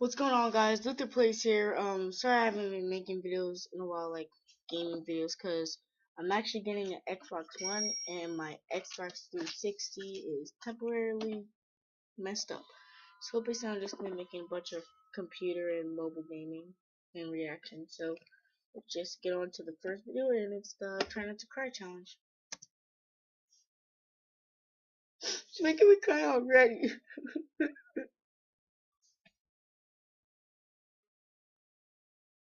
What's going on, guys? Luther Plays here. Sorry I haven't been making videos in a while, like gaming videos, cause I'm actually getting an Xbox One and my Xbox 360 is temporarily messed up. So basically, I'm just gonna be making a bunch of computer and mobile gaming and reaction. So let's just get on to the first video, and it's the Try Not to Cry challenge. It's making me cry already.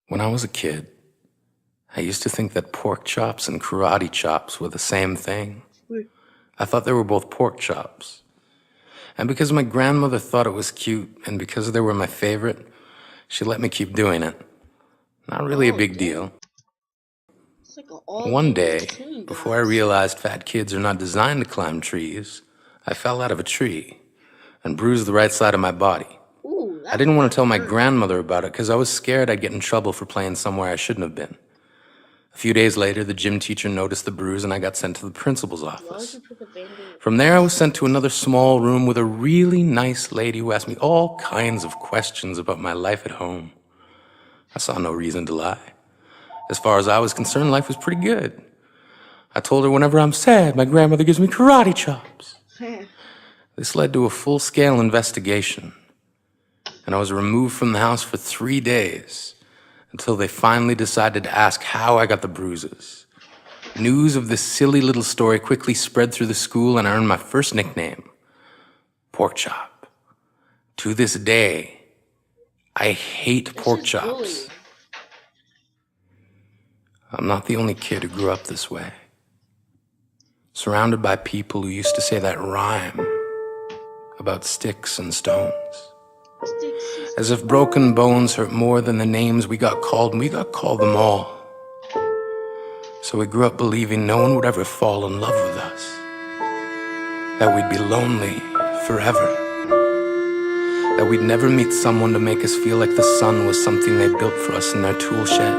When I was a kid, I used to think that pork chops and karate chops were the same thing. I thought they were both pork chops. And because my grandmother thought it was cute, and because they were my favorite, she let me keep doing it. Not really a big deal. It's like an all One gaming day, routine, before I guys. realized fat kids are not designed to climb trees, I fell out of a tree and bruised the right side of my body. Ooh, I didn't want to tell my grandmother about it because I was scared I'd get in trouble for playing somewhere I shouldn't have been. A few days later, the gym teacher noticed the bruise and I got sent to the principal's office. From there, I was sent to another small room with a really nice lady who asked me all kinds of questions about my life at home. I saw no reason to lie. As far as I was concerned, life was pretty good. I told her whenever I'm sad, my grandmother gives me karate chops. This led to a full-scale investigation, and I was removed from the house for 3 days until they finally decided to ask how I got the bruises. News of this silly little story quickly spread through the school, and I earned my first nickname, Pork Chop. To this day, I hate pork chops. I'm not the only kid who grew up this way. Surrounded by people who used to say that rhyme about sticks and stones. As if broken bones hurt more than the names we got called, and we got called them all. So we grew up believing no one would ever fall in love with us, that we'd be lonely forever, that we'd never meet someone to make us feel like the sun was something they built for us in their tool shed.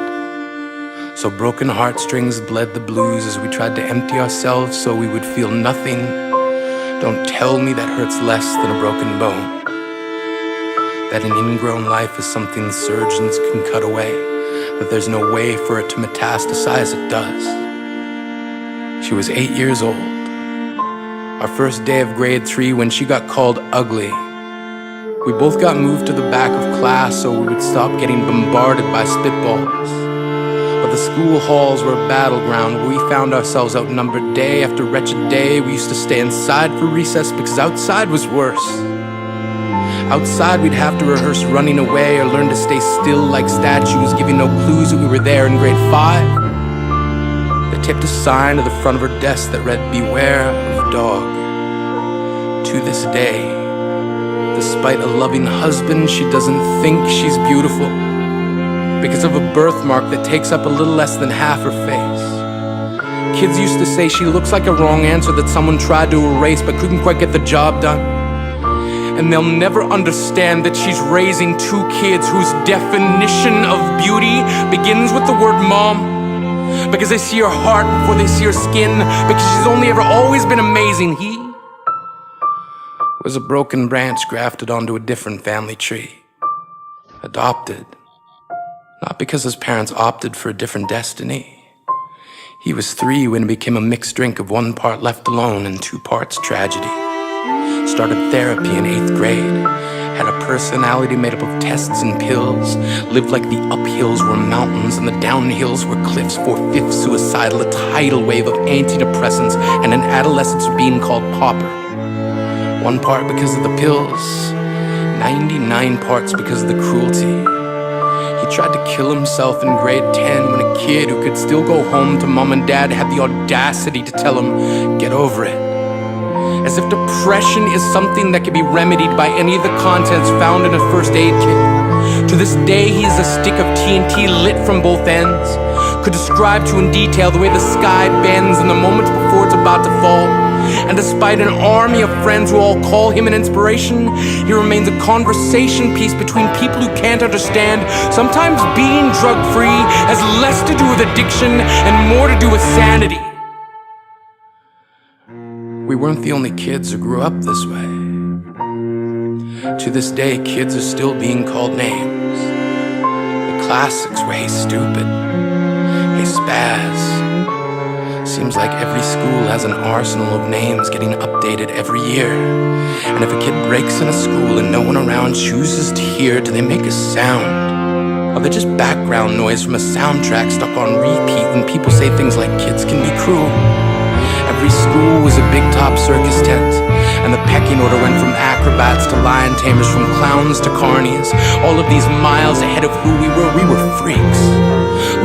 So broken heartstrings bled the blues as we tried to empty ourselves so we would feel nothing. Don't tell me that hurts less than a broken bone, that an ingrown life is something surgeons can cut away, that there's no way for it to metastasize. It does. She was 8 years old. Our first day of grade 3 when she got called ugly. We both got moved to the back of class so we would stop getting bombarded by spitballs. But the school halls were a battleground where we found ourselves outnumbered day after wretched day. We used to stay inside for recess because outside was worse. Outside, we'd have to rehearse running away or learn to stay still like statues, giving no clues that we were there in grade 5. They taped a sign to the front of her desk that read, "Beware of dog." To this day, despite a loving husband, she doesn't think she's beautiful because of a birthmark that takes up a little less than half her face. Kids used to say she looks like a wrong answer that someone tried to erase but couldn't quite get the job done. And they'll never understand that she's raising 2 kids whose definition of beauty begins with the word mom. Because they see her heart before they see her skin. Because she's only ever always been amazing. He was a broken branch grafted onto a different family tree. Adopted. Not because his parents opted for a different destiny. He was 3 when it became a mixed drink of 1 part left alone and 2 parts tragedy. Started therapy in 8th grade, had a personality made up of tests and pills, lived like the uphills were mountains and the downhills were cliffs, 4/5 suicidal, a tidal wave of antidepressants, and an adolescence being called pauper. 1 part because of the pills, 99 parts because of the cruelty. He tried to kill himself in grade 10 when a kid who could still go home to mom and dad had the audacity to tell him, "Get over it." As if depression is something that can be remedied by any of the contents found in a first aid kit. To this day, he is a stick of TNT lit from both ends. Could describe to in detail the way the sky bends in the moments before it's about to fall. And despite an army of friends who all call him an inspiration, he remains a conversation piece between people who can't understand. Sometimes being drug-free has less to do with addiction and more to do with sanity. We weren't the only kids who grew up this way. To this day, kids are still being called names. The classics were "Hey Stupid," "Hey Spaz." Seems like every school has an arsenal of names getting updated every year. And if a kid breaks in a school and no one around chooses to hear, do they make a sound? Or they're just background noise from a soundtrack stuck on repeat when people say things like kids can be cruel? Every school was a big top circus tent, and the pecking order went from acrobats to lion tamers, from clowns to carnies. All of these miles ahead of who we were freaks.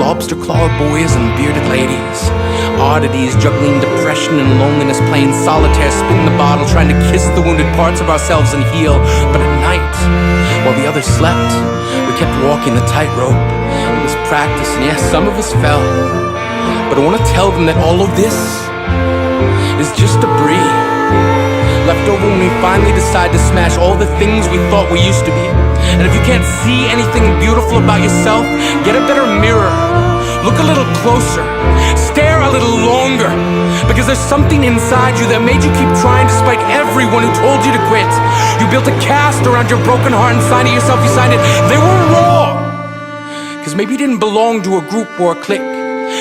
Lobster claw boys and bearded ladies, oddities juggling depression and loneliness, playing solitaire, spin the bottle, trying to kiss the wounded parts of ourselves and heal. But at night, while the others slept, we kept walking the tightrope. It was practice, and yes, some of us fell. But I want to tell them that all of this is just debris left over when we finally decide to smash all the things we thought we used to be. And if you can't see anything beautiful about yourself, get a better mirror. Look a little closer. Stare a little longer. Because there's something inside you that made you keep trying despite everyone who told you to quit. You built a cast around your broken heart and signed it yourself. You signed it. They were wrong. Because maybe you didn't belong to a group or a clique.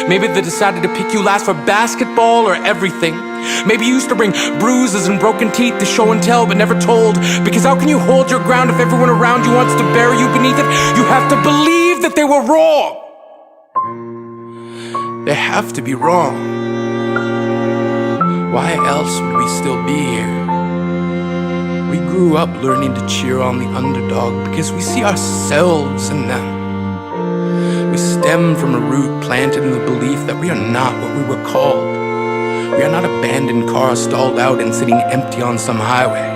Maybe they decided to pick you last for basketball or everything. Maybe you used to bring bruises and broken teeth to show and tell but never told. Because how can you hold your ground if everyone around you wants to bury you beneath it? You have to believe that they were wrong. They have to be wrong. Why else would we still be here? We grew up learning to cheer on the underdog because we see ourselves in them. We stem from a root planted in the belief that we are not what we were called. We are not abandoned cars stalled out and sitting empty on some highway.